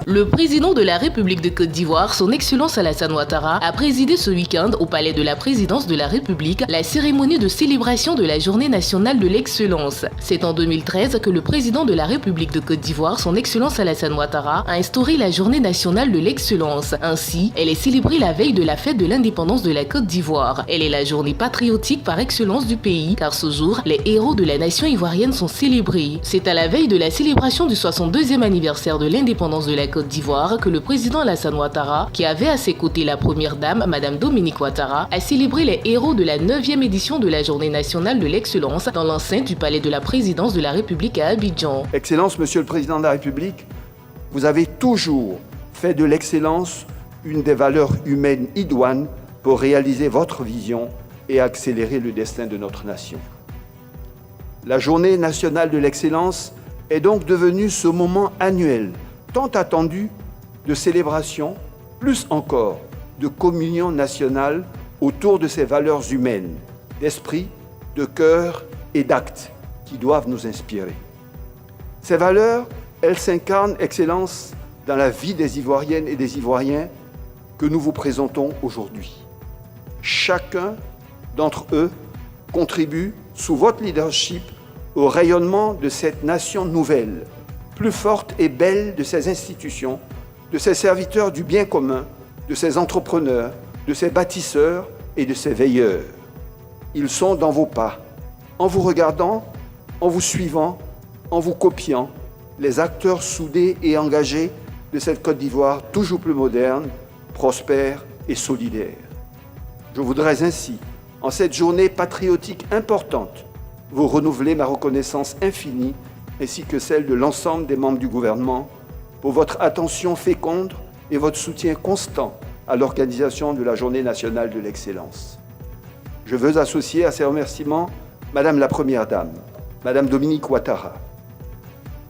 Le président de la République de Côte d'Ivoire, son Excellence Alassane Ouattara, a présidé ce week-end au Palais de la Présidence de la République la cérémonie de célébration de la Journée nationale de l'excellence. C'est en 2013 que le président de la République de Côte d'Ivoire, son Excellence Alassane Ouattara, a instauré la Journée nationale de l'excellence. Ainsi, elle est célébrée la veille de la fête de l'indépendance de la Côte d'Ivoire. Elle est la journée patriotique par excellence du pays, car ce jour, les héros de la nation ivoirienne sont célébrés. C'est à la veille de la célébration du 62e anniversaire de l'indépendance de la Côte d'Ivoire que le président Alassane Ouattara, qui avait à ses côtés la première dame, Madame Dominique Ouattara, a célébré les héros de la 9e édition de la Journée nationale de l'excellence dans l'enceinte du Palais de la Présidence de la République à Abidjan. Excellence, Monsieur le Président de la République, vous avez toujours fait de l'excellence une des valeurs humaines idoines pour réaliser votre vision et accélérer le destin de notre nation. La Journée nationale de l'excellence est donc devenue ce moment annuel tant attendu de célébration, plus encore de communion nationale autour de ces valeurs humaines, d'esprit, de cœur et d'actes qui doivent nous inspirer. Ces valeurs, elles s'incarnent, Excellence, dans la vie des Ivoiriennes et des Ivoiriens que nous vous présentons aujourd'hui. Chacun d'entre eux contribue, sous votre leadership, au rayonnement de cette nation nouvelle, plus forte et belle de ses institutions, de ses serviteurs du bien commun, de ses entrepreneurs, de ses bâtisseurs et de ses veilleurs. Ils sont dans vos pas, en vous regardant, en vous suivant, en vous copiant, les acteurs soudés et engagés de cette Côte d'Ivoire toujours plus moderne, prospère et solidaire. Je voudrais ainsi, en cette journée patriotique importante, vous renouveler ma reconnaissance infinie ainsi que celle de l'ensemble des membres du gouvernement pour votre attention féconde et votre soutien constant à l'organisation de la Journée nationale de l'excellence. Je veux associer à ces remerciements Madame la Première Dame, Madame Dominique Ouattara,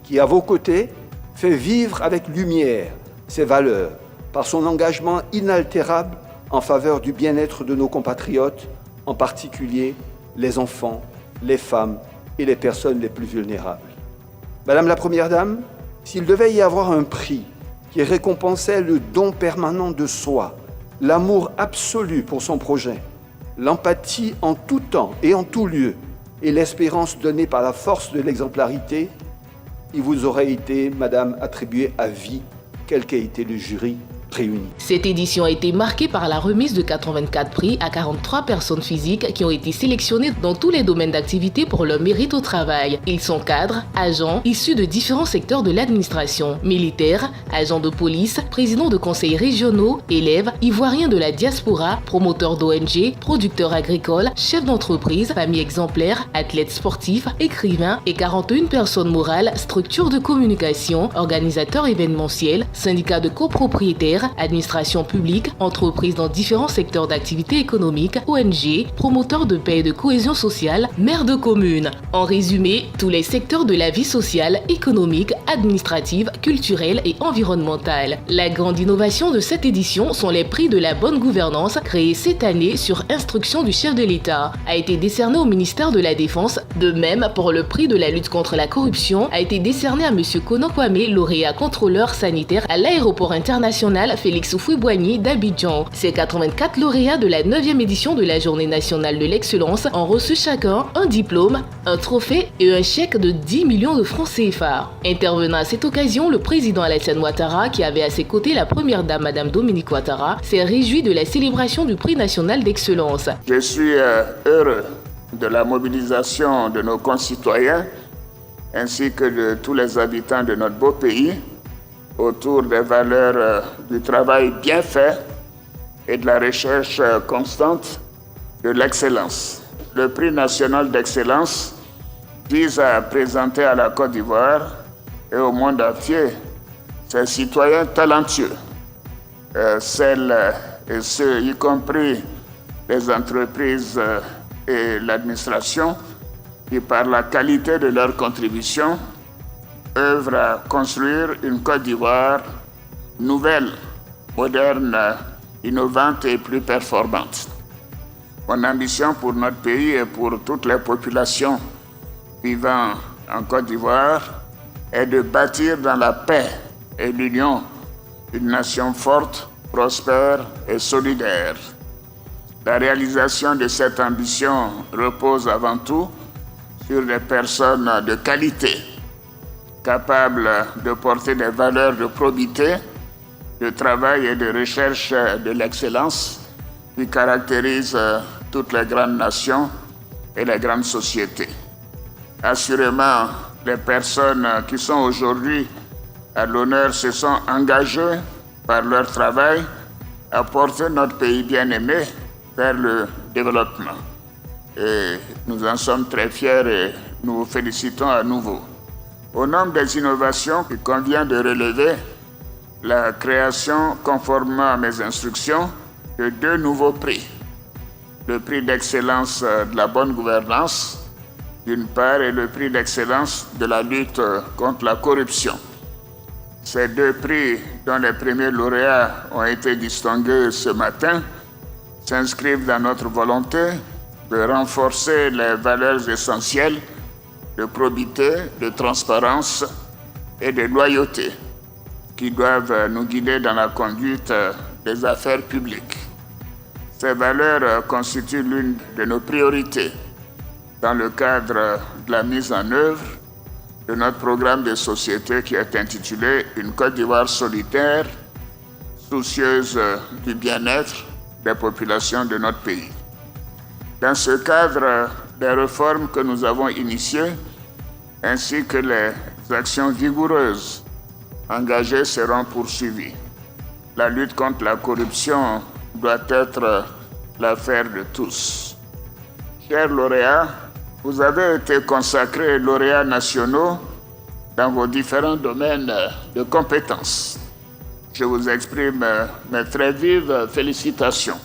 qui à vos côtés fait vivre avec lumière ses valeurs par son engagement inaltérable en faveur du bien-être de nos compatriotes, en particulier les enfants, les femmes et les personnes les plus vulnérables. Madame la Première Dame, s'il devait y avoir un prix qui récompensait le don permanent de soi, l'amour absolu pour son projet, l'empathie en tout temps et en tout lieu, et l'espérance donnée par la force de l'exemplarité, il vous aurait été, Madame, attribué à vie, quel qu'ait été le jury réuni. Cette édition a été marquée par la remise de 84 prix à 43 personnes physiques qui ont été sélectionnées dans tous les domaines d'activité pour leur mérite au travail. Ils sont cadres, agents, issus de différents secteurs de l'administration, militaires, agents de police, présidents de conseils régionaux, élèves, ivoiriens de la diaspora, promoteurs d'ONG, producteurs agricoles, chefs d'entreprise, familles exemplaires, athlètes sportifs, écrivains et 41 personnes morales, structures de communication, organisateurs événementiels, syndicats de copropriétaires, administration publique, entreprises dans différents secteurs d'activité économique, ONG, promoteurs de paix et de cohésion sociale, maires de communes. En résumé, tous les secteurs de la vie sociale, économique, administrative, culturelle et environnementale. La grande innovation de cette édition sont les prix de la bonne gouvernance créés cette année sur instruction du chef de l'État. A été décerné au ministère de la Défense. De même, pour le prix de la lutte contre la corruption, a été décerné à M. Kono Kwame, lauréat contrôleur sanitaire à l'aéroport international Félix Houphouët-Boigny d'Abidjan. Ces 84 lauréats de la 9e édition de la Journée nationale de l'excellence ont reçu chacun un diplôme, un trophée et un chèque de 10 millions de francs CFA. Intervenant à cette occasion, le président Alassane Ouattara, qui avait à ses côtés la première dame Madame Dominique Ouattara, s'est réjoui de la célébration du prix national d'excellence. Je suis heureux de la mobilisation de nos concitoyens ainsi que de tous les habitants de notre beau pays autour des valeurs du travail bien fait et de la recherche constante de l'excellence. Le prix national d'excellence vise à présenter à la Côte d'Ivoire et au monde entier ses citoyens talentueux, celles et ceux, y compris les entreprises et l'administration, qui par la qualité de leur contribution œuvrent à construire une Côte d'Ivoire nouvelle, moderne, innovante et plus performante. Mon ambition pour notre pays et pour toutes les populations vivant en Côte d'Ivoire est de bâtir dans la paix et l'union une nation forte, prospère et solidaire. La réalisation de cette ambition repose avant tout sur des personnes de qualité, capables de porter des valeurs de probité, de travail et de recherche de l'excellence qui caractérisent toutes les grandes nations et les grandes sociétés. Assurément, les personnes qui sont aujourd'hui à l'honneur se sont engagées par leur travail à porter notre pays bien-aimé vers le développement. Et nous en sommes très fiers et nous vous félicitons à nouveau. Au nombre des innovations qu'il convient de relever, la création, conformément à mes instructions, de 2 nouveaux prix. Le prix d'excellence de la bonne gouvernance, d'une part, et le prix d'excellence de la lutte contre la corruption. Ces 2 prix, dont les premiers lauréats ont été distingués ce matin, s'inscrivent dans notre volonté de renforcer les valeurs essentielles de probité, de transparence et de loyauté qui doivent nous guider dans la conduite des affaires publiques. Ces valeurs constituent l'une de nos priorités dans le cadre de la mise en œuvre de notre programme de société qui est intitulé « Une Côte d'Ivoire solidaire, soucieuse du bien-être des populations de notre pays ». Dans ce cadre, les réformes que nous avons initiées ainsi que les actions vigoureuses engagées seront poursuivies. La lutte contre la corruption doit être l'affaire de tous. Chers lauréats, vous avez été consacrés lauréats nationaux dans vos différents domaines de compétences. Je vous exprime mes très vives félicitations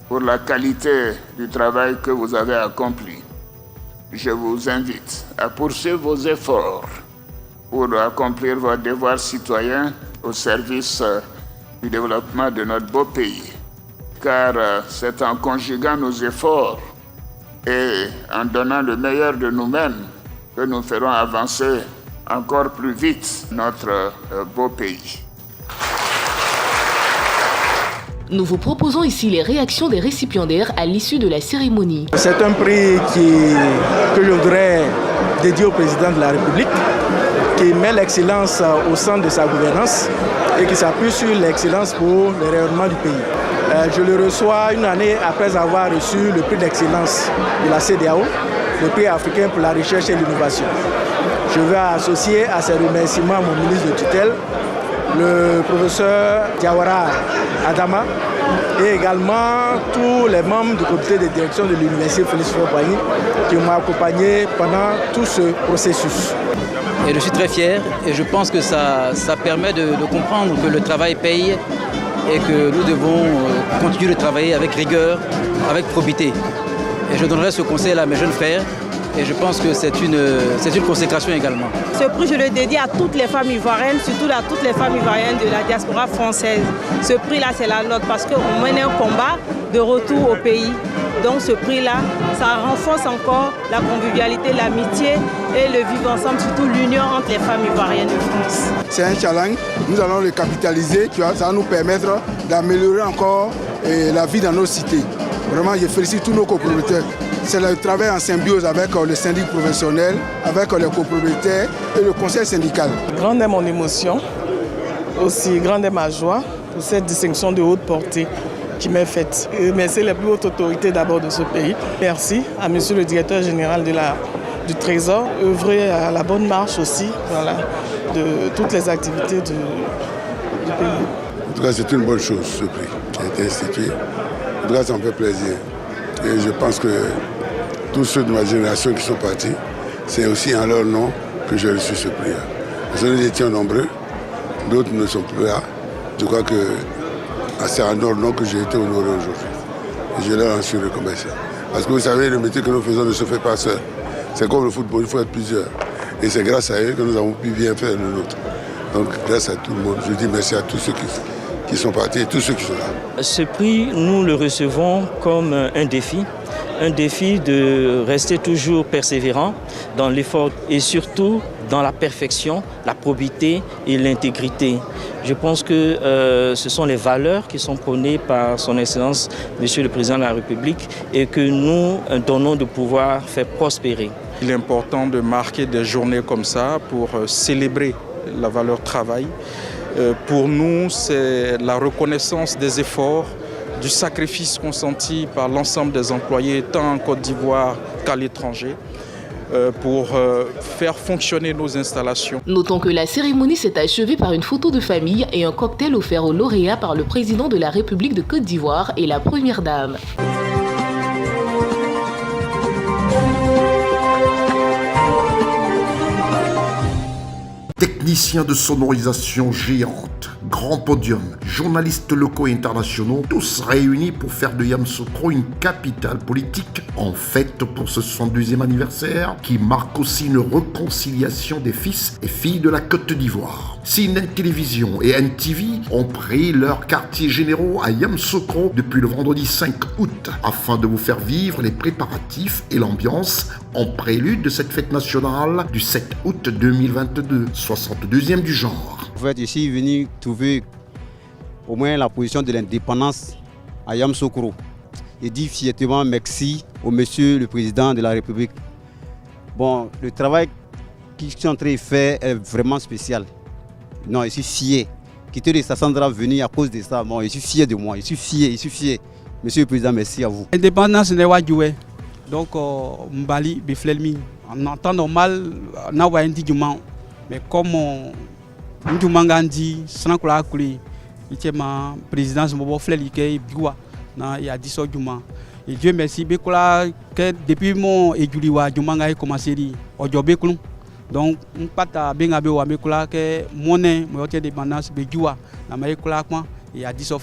pour la qualité du travail que vous avez accompli. Je vous invite à poursuivre vos efforts pour accomplir vos devoirs citoyens au service du développement de notre beau pays. Car c'est en conjuguant nos efforts et en donnant le meilleur de nous-mêmes que nous ferons avancer encore plus vite notre beau pays. Nous vous proposons ici les réactions des récipiendaires à l'issue de la cérémonie. C'est un prix que je voudrais dédier au président de la République, qui met l'excellence au centre de sa gouvernance et qui s'appuie sur l'excellence pour le rayonnement du pays. Je le reçois une année après avoir reçu le prix d'excellence de la CEDEAO, le prix africain pour la recherche et l'innovation. Je vais associer à ces remerciements mon ministre de tutelle, le professeur Diawara Adama, et également tous les membres du comité de direction de l'université Félix Houphouët-Boigny qui m'ont accompagné pendant tout ce processus. Et je suis très fier et je pense que ça permet de comprendre que le travail paye et que nous devons continuer de travailler avec rigueur, avec probité. Et je donnerai ce conseil à mes jeunes frères et je pense que c'est une consécration également. Ce prix, je le dédie à toutes les femmes ivoiriennes, surtout à toutes les femmes ivoiriennes de la diaspora française. Ce prix-là, c'est la nôtre parce qu'on mène un combat de retour au pays. Donc ce prix-là, ça renforce encore la convivialité, l'amitié et le vivre ensemble, surtout l'union entre les femmes ivoiriennes de France. C'est un challenge, nous allons le capitaliser, ça va nous permettre d'améliorer encore la vie dans nos cités. Vraiment, je félicite tous nos copropriétaires. C'est le travail en symbiose avec le syndic professionnel, avec les copropriétaires et le conseil syndical. Grande est mon émotion, aussi grande est ma joie pour cette distinction de haute portée qui m'est faite. Et merci les plus hautes autorités d'abord de ce pays. Merci à monsieur le directeur général du Trésor, œuvrer à la bonne marche aussi de toutes les activités du pays. En tout cas, c'est une bonne chose ce prix qui a été institué. En tout cas, ça me fait plaisir. Et je pense que tous ceux de ma génération qui sont partis, c'est aussi en leur nom que j'ai reçu ce prix-là. Parce que nous étions nombreux, d'autres ne sont plus là. Je crois que c'est en leur nom que j'ai été honoré aujourd'hui. Et je leur en suis reconnaissant. Parce que vous savez, le métier que nous faisons ne se fait pas seul. C'est comme le football, il faut être plusieurs. Et c'est grâce à eux que nous avons pu bien faire le nôtre. Donc grâce à tout le monde, je dis merci à tous ceux qui sont partis et tous ceux qui sont là. Ce prix, nous le recevons comme un défi un défi de rester toujours persévérant dans l'effort et surtout dans la perfection, la probité et l'intégrité. Je pense que ce sont les valeurs qui sont prônées par son Excellence, Monsieur le Président de la République, et que nous donnons de pouvoir faire prospérer. Il est important de marquer des journées comme ça pour célébrer la valeur travail. Pour nous, c'est la reconnaissance des efforts, du sacrifice consenti par l'ensemble des employés, tant en Côte d'Ivoire qu'à l'étranger, pour faire fonctionner nos installations. Notons que la cérémonie s'est achevée par une photo de famille et un cocktail offert aux lauréats par le président de la République de Côte d'Ivoire et la première dame. Techniciens de sonorisation géante, grand podium, journalistes locaux et internationaux, tous réunis pour faire de Yamoussoukro une capitale politique en fête pour ce 72e anniversaire qui marque aussi une réconciliation des fils et filles de la Côte d'Ivoire. CNN Télévision et NTV ont pris leurs quartiers généraux à Yamoussoukro depuis le vendredi 5 août afin de vous faire vivre les préparatifs et l'ambiance en prélude de cette fête nationale du 7 août 2022, 62e du genre. En fait, je suis venu trouver au moins la position de l'indépendance à Yamoussoukro. Je dis fièrement merci au monsieur le président de la République. Bon, le travail qu'ils sont en train de faire est vraiment spécial. Non, je suis fier. Quitter les Sassandra venir à cause de ça, bon, je suis fier de moi, je suis fier. Monsieur le président, merci à vous. L'indépendance n'est pas jouée. Donc, Mbali, Biflelmi, en temps normal, on a un diamant. Mais comme Ndjoumangandi, Sanakula Kuli, il y a ma présidence, mon frère, il y a 10 ans. Et Dieu merci, depuis mon éjuliwa, Djoumanga a commencé à jouer. Donc, on ne peut pas bien que mon indépendance, il y a 10 ans.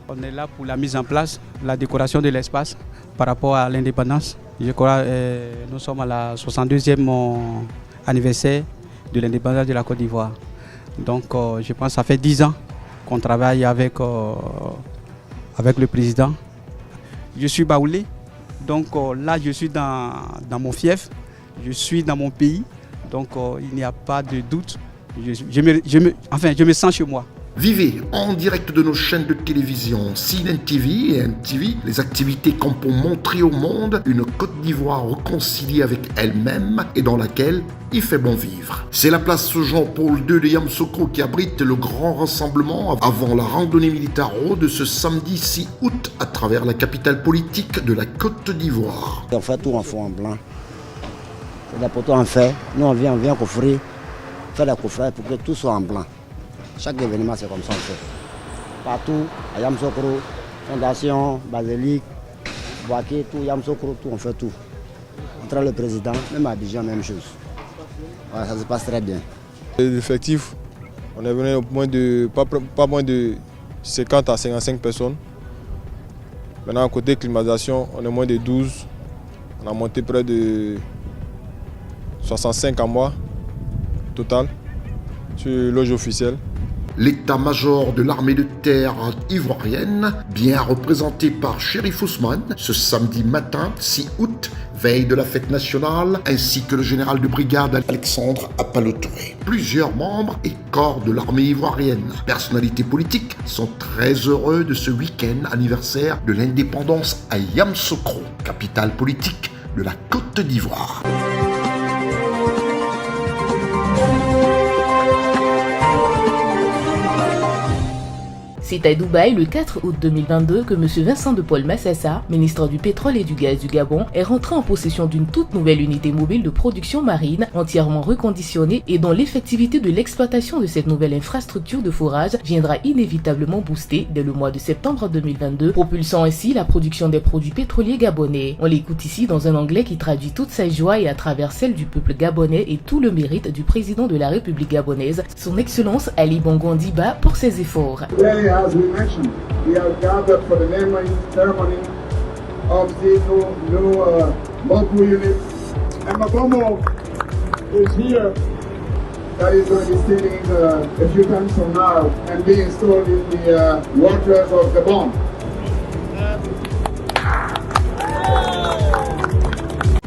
On est là pour la mise en place, la décoration de l'espace par rapport à l'indépendance. Je crois que nous sommes à la 62e anniversaire de l'indépendance de la Côte d'Ivoire. Donc je pense que ça fait 10 ans qu'on travaille avec le président. Je suis baoulé, donc là je suis dans mon fief, je suis dans mon pays, donc il n'y a pas de doute. Je me sens chez moi. Vivez en direct de nos chaînes de télévision CNN TV et NTV les activités qu'on peut montrer au monde une Côte d'Ivoire réconciliée avec elle-même et dans laquelle il fait bon vivre. C'est la place Jean-Paul II de Yamoussoukro qui abrite le grand rassemblement avant la randonnée militaro de ce samedi 6 août à travers la capitale politique de la Côte d'Ivoire. On fait tout en fond en blanc. C'est la poteau en fait. Nous on vient coffrer, faire la coffret pour que tout soit en blanc. Chaque événement, c'est comme ça, on fait. Partout, à Yamoussoukro, Fondation, Basilique, Boaké, tout, Yamoussoukro, tout, on fait tout. Entre le président, même à Abidjan, même chose. Ouais, ça se passe très bien. L'effectif, on est venu pas moins de 50 à 55 personnes. Maintenant, côté climatisation, on est moins de 12. On a monté près de 65 à mois total sur le loge officiel. L'état-major de l'armée de terre ivoirienne, bien représenté par Chérif Ousmane, ce samedi matin 6 août, veille de la fête nationale, ainsi que le général de brigade Alexandre Apalotouré. Plusieurs membres et corps de l'armée ivoirienne, personnalités politiques, sont très heureux de ce week-end anniversaire de l'indépendance à Yamoussoukro, capitale politique de la Côte d'Ivoire. C'est à Dubaï le 4 août 2022 que M. Vincent de Paul Massassa, ministre du Pétrole et du Gaz du Gabon, est rentré en possession d'une toute nouvelle unité mobile de production marine entièrement reconditionnée et dont l'effectivité de l'exploitation de cette nouvelle infrastructure de forage viendra inévitablement booster dès le mois de septembre 2022, propulsant ainsi la production des produits pétroliers gabonais. On l'écoute ici dans un anglais qui traduit toute sa joie et à travers celle du peuple gabonais et tout le mérite du président de la République gabonaise, son Excellence Ali Bongo Ondimba, pour ses efforts. As we mentioned, we are gathered for the naming ceremony of the new mobile unit. And Mabomo is here. That is going to be sitting a few times from now and being installed in the waters of Gabon.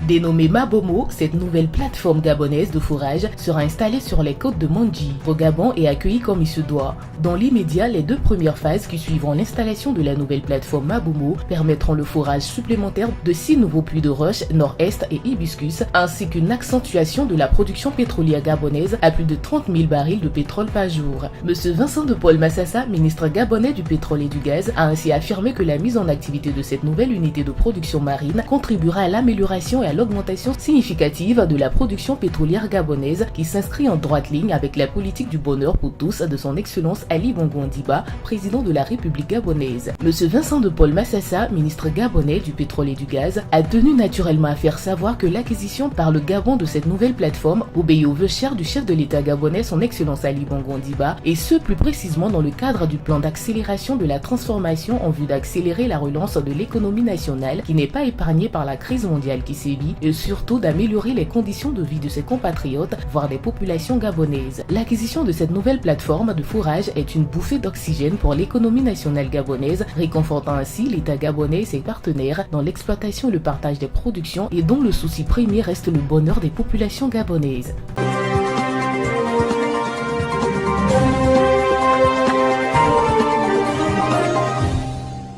Dénommée Mabomo, cette nouvelle plateforme gabonaise de fourrage sera installée sur les côtes de Mandji, au Gabon, et accueillie comme il se doit. Dans l'immédiat, les 2 premières phases qui suivront l'installation de la nouvelle plateforme Mabomo permettront le fourrage supplémentaire de 6 nouveaux puits de roche, Nord-Est et Hibiscus, ainsi qu'une accentuation de la production pétrolière gabonaise à plus de 30 000 barils de pétrole par jour. Monsieur Vincent de Paul Massassa, ministre gabonais du pétrole et du gaz, a ainsi affirmé que la mise en activité de cette nouvelle unité de production marine contribuera à l'amélioration et à l'augmentation significative de la production pétrolière gabonaise qui s'inscrit en droite ligne avec la politique du bonheur pour tous de son Excellence Ali Bongo Ondimba, président de la République gabonaise. Monsieur Vincent de Paul Massassa, ministre gabonais du pétrole et du gaz, a tenu naturellement à faire savoir que l'acquisition par le Gabon de cette nouvelle plateforme obéit aux vœux chers du chef de l'État gabonais, son Excellence Ali Bongo Ondimba, et ce plus précisément dans le cadre du plan d'accélération de la transformation en vue d'accélérer la relance de l'économie nationale qui n'est pas épargnée par la crise mondiale qui sévit et surtout d'améliorer les conditions de vie de ses compatriotes, voire des populations gabonaises. L'acquisition de cette nouvelle plateforme de fourrage est une bouffée d'oxygène pour l'économie nationale gabonaise, réconfortant ainsi l'État gabonais et ses partenaires dans l'exploitation et le partage des productions et dont le souci premier reste le bonheur des populations gabonaises.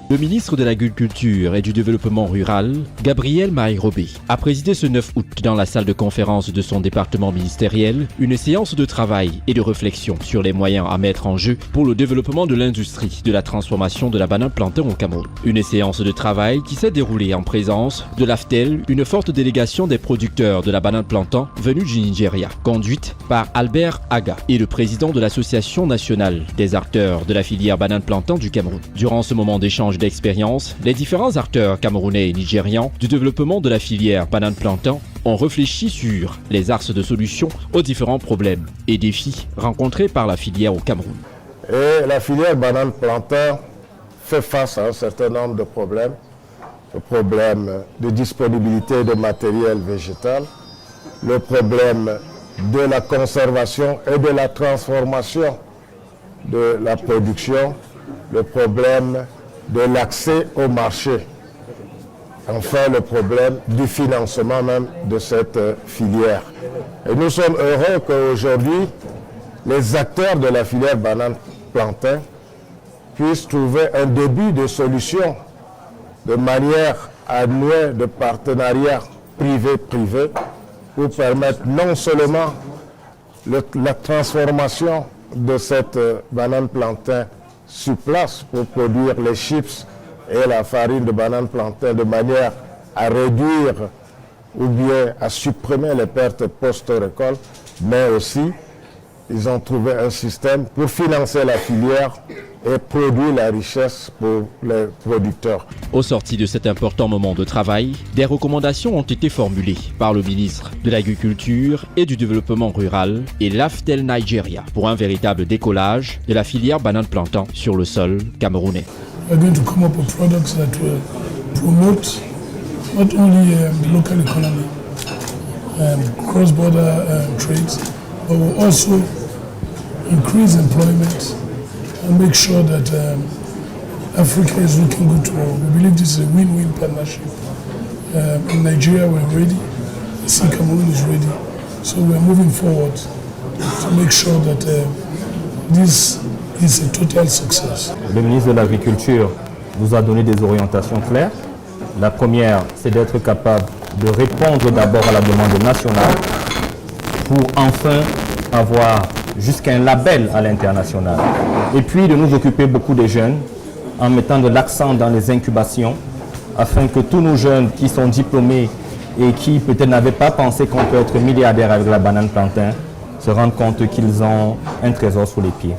Le ministre de l'Agriculture et du Développement rural, Gabriel Maïrobé, a présidé ce 9 août dans la salle de conférence de son département ministériel une séance de travail et de réflexion sur les moyens à mettre en jeu pour le développement de l'industrie de la transformation de la banane plantain au Cameroun. Une séance de travail qui s'est déroulée en présence de l'AFTEL, une forte délégation des producteurs de la banane plantain venue du Nigeria, conduite par Albert Aga et le président de l'Association nationale des acteurs de la filière banane plantain du Cameroun. Durant ce moment d'échange d'expérience, les différents acteurs camerounais et nigérians du développement de la filière banane plantain ont réfléchi sur les axes de solutions aux différents problèmes et défis rencontrés par la filière au Cameroun. Et la filière banane plantain fait face à un certain nombre de problèmes. Le problème de disponibilité de matériel végétal, le problème de la conservation et de la transformation de la production, le problème de l'accès au marché. Enfin, le problème du financement même de cette filière. Et nous sommes heureux qu'aujourd'hui, les acteurs de la filière banane plantain puissent trouver un début de solution de manière à nouer de partenariats privé-privé pour permettre non seulement la transformation de cette banane plantain sur place pour produire les chips et la farine de banane plantain de manière à réduire ou bien à supprimer les pertes post-récolte, mais aussi ils ont trouvé un système pour financer la filière et produire la richesse pour les producteurs. Au sorti de cet important moment de travail, des recommandations ont été formulées par le ministre de l'Agriculture et du Développement rural et l'AFTEL Nigeria pour un véritable décollage de la filière banane plantain sur le sol camerounais. We're going to come up with products that will promote not only the local economy, cross-border trades, but will also increase employment and make sure that Africa is looking good to all. We believe this is a win-win partnership. In Nigeria we're ready, I see Cameroon is ready. So we're moving forward to make sure that this is a total success. Le ministre de l'Agriculture nous a donné des orientations claires. La première, c'est d'être capable de répondre d'abord à la demande nationale pour enfin avoir jusqu'à un label à l'international. Et puis de nous occuper beaucoup des jeunes en mettant de l'accent dans les incubations afin que tous nos jeunes qui sont diplômés et qui peut-être n'avaient pas pensé qu'on peut être milliardaire avec la banane plantain se rendent compte qu'ils ont un trésor sous les pieds.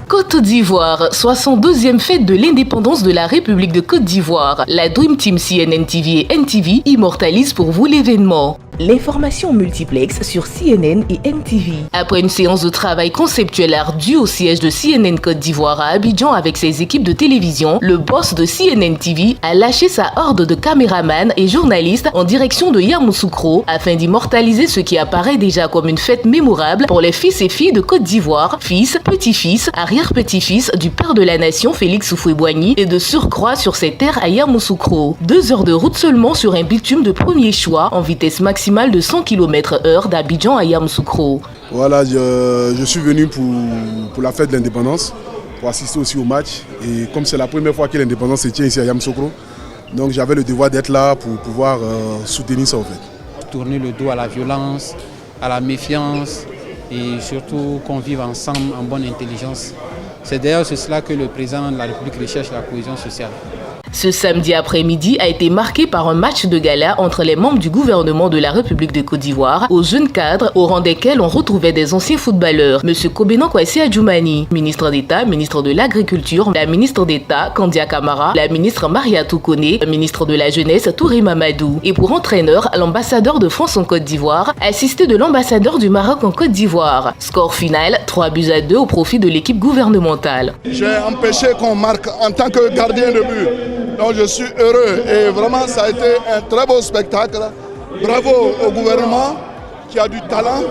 Côte d'Ivoire, 62e fête de l'indépendance de la République de Côte d'Ivoire. La Dream Team CNN TV et NTV immortalisent pour vous l'événement. L'information multiplex sur CNN et NTV. Après une séance de travail conceptuel ardue au siège de CNN Côte d'Ivoire à Abidjan avec ses équipes de télévision, le boss de CNN TV a lâché sa horde de caméramans et journalistes en direction de Yamoussoukro afin d'immortaliser ce qui apparaît déjà comme une fête mémorable pour les fils et filles de Côte d'Ivoire, fils, petits-fils, arrière-petits-fils du père de la nation Félix Houphouët-Boigny et de surcroît sur ses terres à Yamoussoukro. 2 heures de route seulement sur un bitume de premier choix en vitesse maximale de 100 km/h d'Abidjan à Yamoussoukro. Voilà, je suis venu pour la fête de l'indépendance, pour assister aussi au match. Et comme c'est la première fois que l'indépendance se tient ici à Yamoussoukro, donc j'avais le devoir d'être là pour pouvoir soutenir ça en fait. Tourner le dos à la violence, à la méfiance et surtout qu'on vive ensemble en bonne intelligence. C'est d'ailleurs cela que le président de la République recherche, la cohésion sociale. Ce samedi après-midi a été marqué par un match de gala entre les membres du gouvernement de la République de Côte d'Ivoire aux jeunes cadres, au rang desquels on retrouvait des anciens footballeurs. M. Kobenan Kwasi Adjoumani, ministre d'État, ministre de l'Agriculture, la ministre d'État Kandia Kamara, la ministre Mariatou Kone, le ministre de la Jeunesse Touré Mamadou. Et pour entraîneur, l'ambassadeur de France en Côte d'Ivoire, assisté de l'ambassadeur du Maroc en Côte d'Ivoire. Score final, 3-2 au profit de l'équipe gouvernementale. J'ai empêché qu'on marque en tant que gardien de but. Donc je suis heureux et vraiment ça a été un très beau spectacle. Bravo au gouvernement qui a du talent,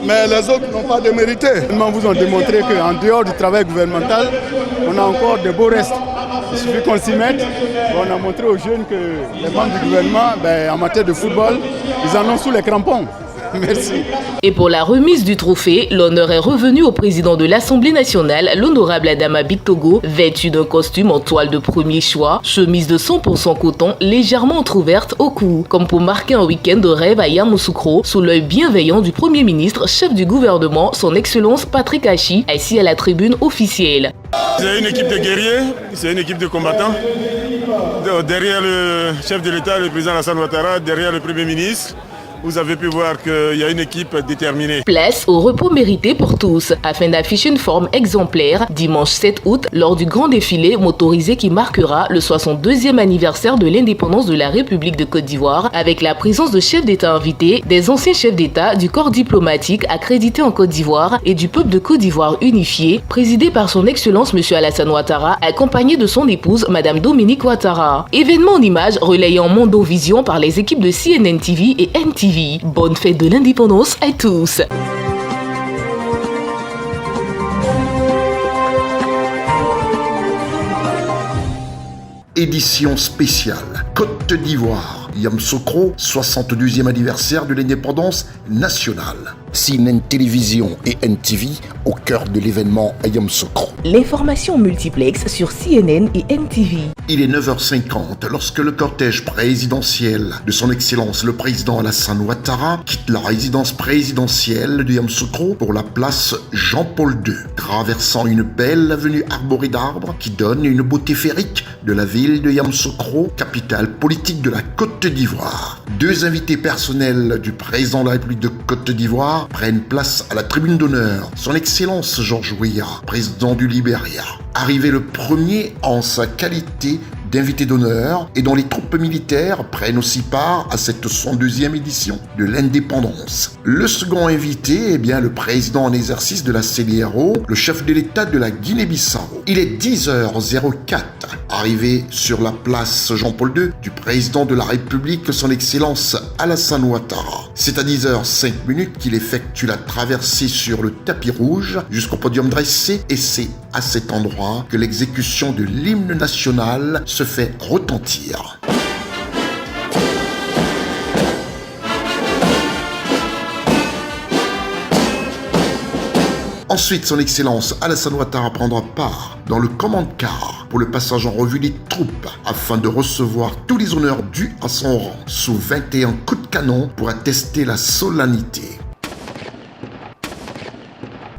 mais les autres n'ont pas démérité. Ils vous ont démontré qu'en dehors du travail gouvernemental, on a encore de beaux restes. Il suffit qu'on s'y mette. On a montré aux jeunes que les membres du gouvernement, en matière de football, ils en ont sous les crampons. Merci. Et pour la remise du trophée, l'honneur est revenu au président de l'Assemblée nationale, l'honorable Adama Bictogo, vêtu d'un costume en toile de premier choix, chemise de 100% coton légèrement entrouverte au cou, comme pour marquer un week-end de rêve à Yamoussoukro, sous l'œil bienveillant du Premier ministre, chef du gouvernement, son Excellence Patrick Hachi, assis à la tribune officielle. C'est une équipe de guerriers, c'est une équipe de combattants. Derrière le chef de l'État, le président Alassane Ouattara, derrière le Premier ministre, vous avez pu voir qu'il y a une équipe déterminée. Place au repos mérité pour tous, afin d'afficher une forme exemplaire dimanche 7 août lors du grand défilé motorisé qui marquera le 62e anniversaire de l'indépendance de la République de Côte d'Ivoire, avec la présence de chefs d'État invités, des anciens chefs d'État du corps diplomatique accrédité en Côte d'Ivoire et du peuple de Côte d'Ivoire unifié, présidé par son Excellence M. Alassane Ouattara, accompagné de son épouse Mme Dominique Ouattara. Événement en images relayé en Mondovision par les équipes de CNN TV et NTV. Bonne fête de l'indépendance à tous. Édition spéciale Côte d'Ivoire, Yamoussoukro, 62e anniversaire de l'indépendance nationale. CNN Télévision et NTV au cœur de l'événement à Yamoussoukro. L'information multiplex sur CNN et NTV. Il est 9h50 lorsque le cortège présidentiel de son Excellence le président Alassane Ouattara quitte la résidence présidentielle de Yamoussoukro pour la place Jean-Paul II, traversant une belle avenue arborée d'arbres qui donne une beauté féerique de la ville de Yamoussoukro, capitale politique de la Côte d'Ivoire. 2 invités personnels du président de la République de Côte d'Ivoire prennent place à la tribune d'honneur. Son Excellence Georges Weah, président du Libéria, arrivé le premier en sa qualité d'invité d'honneur et dont les troupes militaires prennent aussi part à cette 102e édition de l'indépendance. Le second invité est bien le président en exercice de la CEDEAO, le chef de l'État de la Guinée-Bissau. Il est 10h04, arrivé sur la place Jean-Paul II du président de la République, son Excellence Alassane Ouattara. C'est à 10h05 qu'il effectue la traversée sur le tapis rouge jusqu'au podium dressé et c'est à cet endroit que l'exécution de l'hymne national se fait retentir. Ensuite, son Excellence Alassane Ouattara prendra part dans le commande-car pour le passage en revue des troupes afin de recevoir tous les honneurs dus à son rang sous 21 coups de canon pour attester la solennité.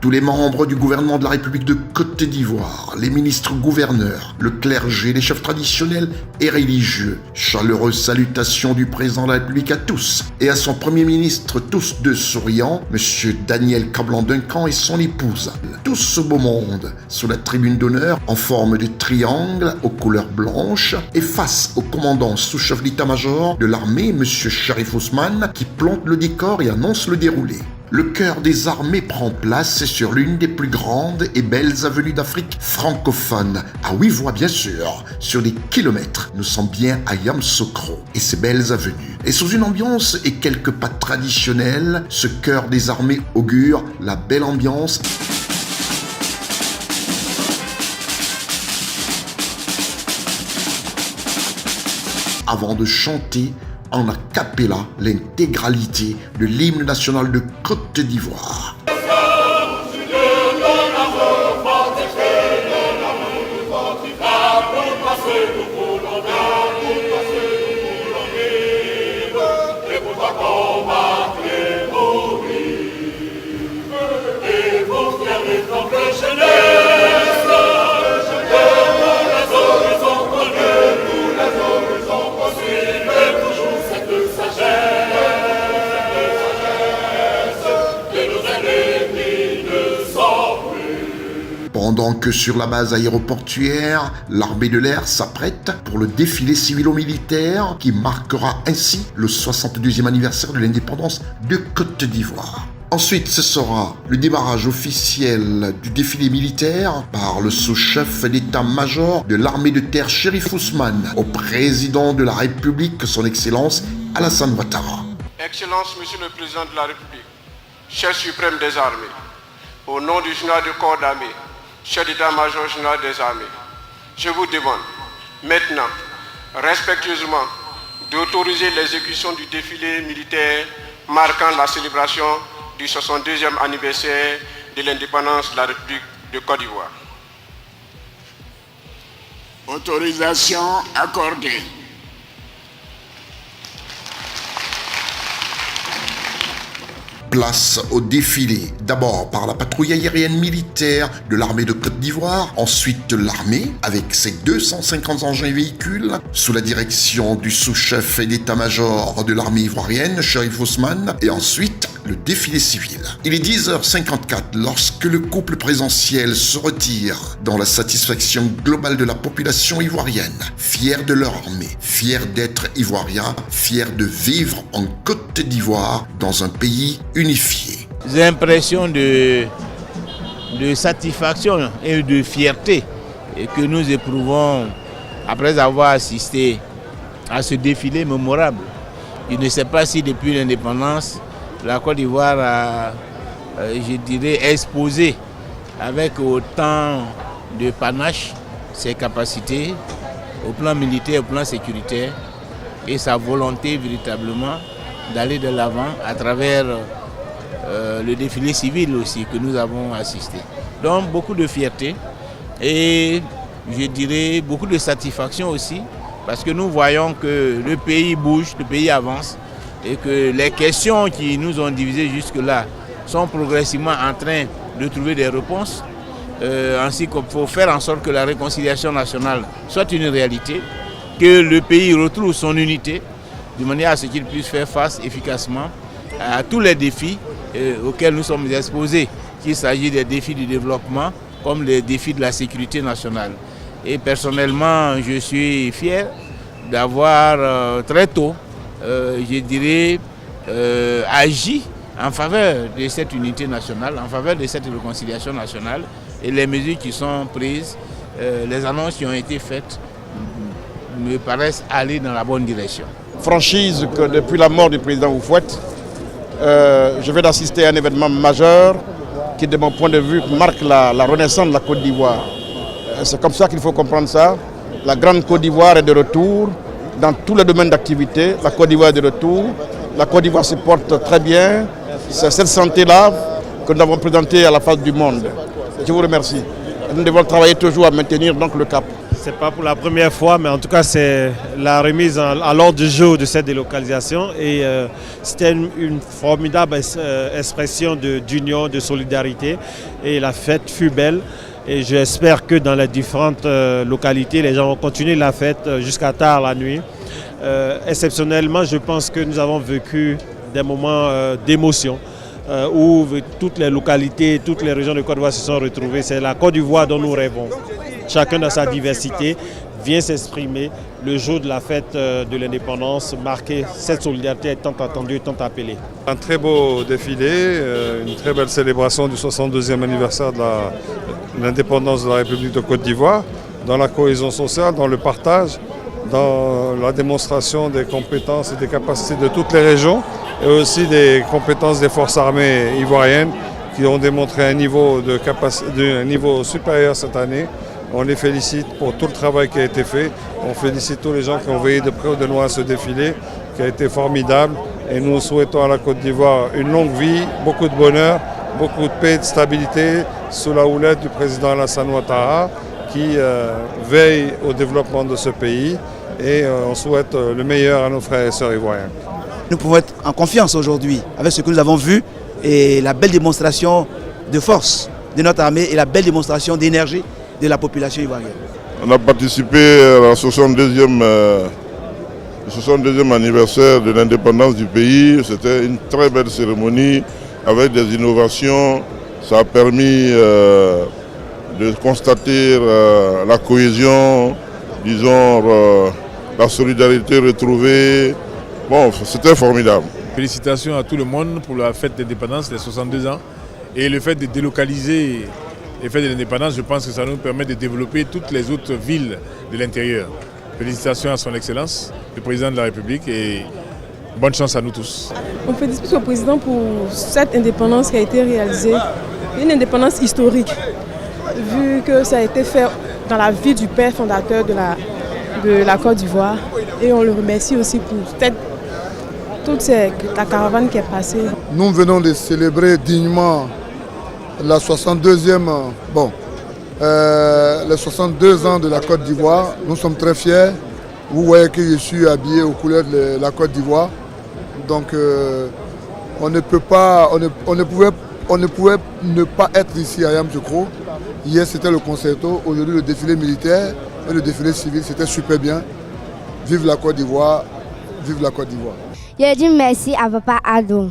tous les membres du gouvernement de la République de Côte d'Ivoire, les ministres gouverneurs, le clergé, les chefs traditionnels et religieux. Chaleureuse salutation du président de la République à tous et à son premier ministre, tous deux souriants, M. Daniel Kablan-Duncan et son épouse. Tout ce beau monde sous la tribune d'honneur en forme de triangle aux couleurs blanches et face au commandant sous-chef d'état-major de l'armée, M. Cherif Ousmane, qui plante le décor et annonce le déroulé. Le cœur des armées prend place sur l'une des plus grandes et belles avenues d'Afrique francophone, à 8 voies bien sûr, sur des kilomètres. Nous sommes bien à Yamoussoukro et ses belles avenues. Et sous une ambiance et quelques pas traditionnels, ce cœur des armées augure la belle ambiance. Avant de chanter en a cappella l'intégralité de l'hymne national de Côte d'Ivoire. Pendant que sur la base aéroportuaire, l'armée de l'air s'apprête pour le défilé civilo-militaire qui marquera ainsi le 62e anniversaire de l'indépendance de Côte d'Ivoire. Ensuite, ce sera le démarrage officiel du défilé militaire par le sous-chef d'état-major de l'armée de terre Cherif Ousmane au président de la République, son Excellence Alassane Ouattara. Excellence, Monsieur le Président de la République, chef suprême des armées, au nom du général de corps d'armée, chef d'état-major général des armées, je vous demande maintenant, respectueusement, d'autoriser l'exécution du défilé militaire marquant la célébration du 62e anniversaire de l'indépendance de la République de Côte d'Ivoire. Autorisation accordée. Place au défilé, d'abord par la patrouille aérienne militaire de l'armée de Côte d'Ivoire, ensuite l'armée avec ses 250 engins et véhicules, sous la direction du sous-chef d'état-major de l'armée ivoirienne, Cherif Ousmane, et ensuite le défilé civil. Il est 10h54 lorsque le couple présidentiel se retire dans la satisfaction globale de la population ivoirienne, fière de leur armée, fière d'être ivoirien, fière de vivre en Côte d'Ivoire dans un pays unifié. J'ai l'impression de satisfaction et de fierté que nous éprouvons après avoir assisté à ce défilé mémorable. Je ne sais pas si depuis l'indépendance, la Côte d'Ivoire a, je dirais, exposé avec autant de panache ses capacités au plan militaire, au plan sécuritaire et sa volonté véritablement d'aller de l'avant à travers le défilé civil aussi que nous avons assisté. Donc beaucoup de fierté et je dirais beaucoup de satisfaction aussi parce que nous voyons que le pays bouge, le pays avance et que les questions qui nous ont divisés jusque-là sont progressivement en train de trouver des réponses, ainsi qu'il faut faire en sorte que la réconciliation nationale soit une réalité, que le pays retrouve son unité, de manière à ce qu'il puisse faire face efficacement à tous les défis auxquels nous sommes exposés, qu'il s'agit des défis du développement comme les défis de la sécurité nationale. Et personnellement, je suis fier d'avoir très tôt, je dirais, agi en faveur de cette unité nationale, en faveur de cette réconciliation nationale et les mesures qui sont prises, les annonces qui ont été faites me paraissent aller dans la bonne direction. Franchise que depuis la mort du président Houphouët, je viens d'assister à un événement majeur qui, de mon point de vue, marque la renaissance de la Côte d'Ivoire. C'est comme ça qu'il faut comprendre ça. La grande Côte d'Ivoire est de retour dans tous les domaines d'activité. La Côte d'Ivoire est de retour. La Côte d'Ivoire se porte très bien. C'est cette santé-là que nous avons présentée à la face du monde. Je vous remercie. Nous devons travailler toujours à maintenir donc le cap. Ce n'est pas pour la première fois, mais en tout cas, c'est la remise à l'ordre du jour de cette délocalisation. Et c'était une formidable expression d'union, de solidarité. Et la fête fut belle. Et j'espère que dans les différentes localités, les gens vont continuer la fête jusqu'à tard la nuit. Exceptionnellement, je pense que nous avons vécu des moments d'émotion où toutes les localités, toutes les régions de Côte d'Ivoire se sont retrouvées. C'est la Côte d'Ivoire dont nous rêvons. Chacun dans sa diversité vient s'exprimer le jour de la fête de l'indépendance, marquer cette solidarité tant attendue, tant appelée. Un très beau défilé, une très belle célébration du 62e anniversaire de l'indépendance de la République de Côte d'Ivoire, dans la cohésion sociale, dans le partage, dans la démonstration des compétences et des capacités de toutes les régions et aussi des compétences des forces armées ivoiriennes qui ont démontré un niveau supérieur cette année. On les félicite pour tout le travail qui a été fait. On félicite tous les gens qui ont veillé de près ou de loin à ce défilé qui a été formidable. Et nous souhaitons à la Côte d'Ivoire une longue vie, beaucoup de bonheur, beaucoup de paix et de stabilité sous la houlette du président Alassane Ouattara qui veille au développement de ce pays. Et on souhaite le meilleur à nos frères et sœurs ivoiriens. Nous pouvons être en confiance aujourd'hui avec ce que nous avons vu et la belle démonstration de force de notre armée et la belle démonstration d'énergie de la population ivoirienne. On a participé à la 62e anniversaire de l'indépendance du pays. C'était une très belle cérémonie avec des innovations. Ça a permis de constater la cohésion, disons, la solidarité retrouvée. Bon, c'était formidable. Félicitations à tout le monde pour la fête d'indépendance, les 62 ans. Et le fait de délocaliser les fêtes de l'indépendance, je pense que ça nous permet de développer toutes les autres villes de l'intérieur. Félicitations à son Excellence, le Président de la République, et bonne chance à nous tous. On félicite au Président pour cette indépendance qui a été réalisée, une indépendance historique, vu que ça a été fait dans la vie du père fondateur de la Côte d'Ivoire. Et on le remercie aussi pour toute la caravane qui est passée. Nous venons de célébrer dignement la 62e, les 62 ans de la Côte d'Ivoire. Nous sommes très fiers. Vous voyez que je suis habillé aux couleurs de la Côte d'Ivoire. Donc on ne pouvait ne pas être ici à Yamoussoukro. Hier c'était le concerto, aujourd'hui le défilé militaire et le défilé civil, c'était super bien. Vive la Côte d'Ivoire, vive la Côte d'Ivoire. Je dis merci à Papa Ado.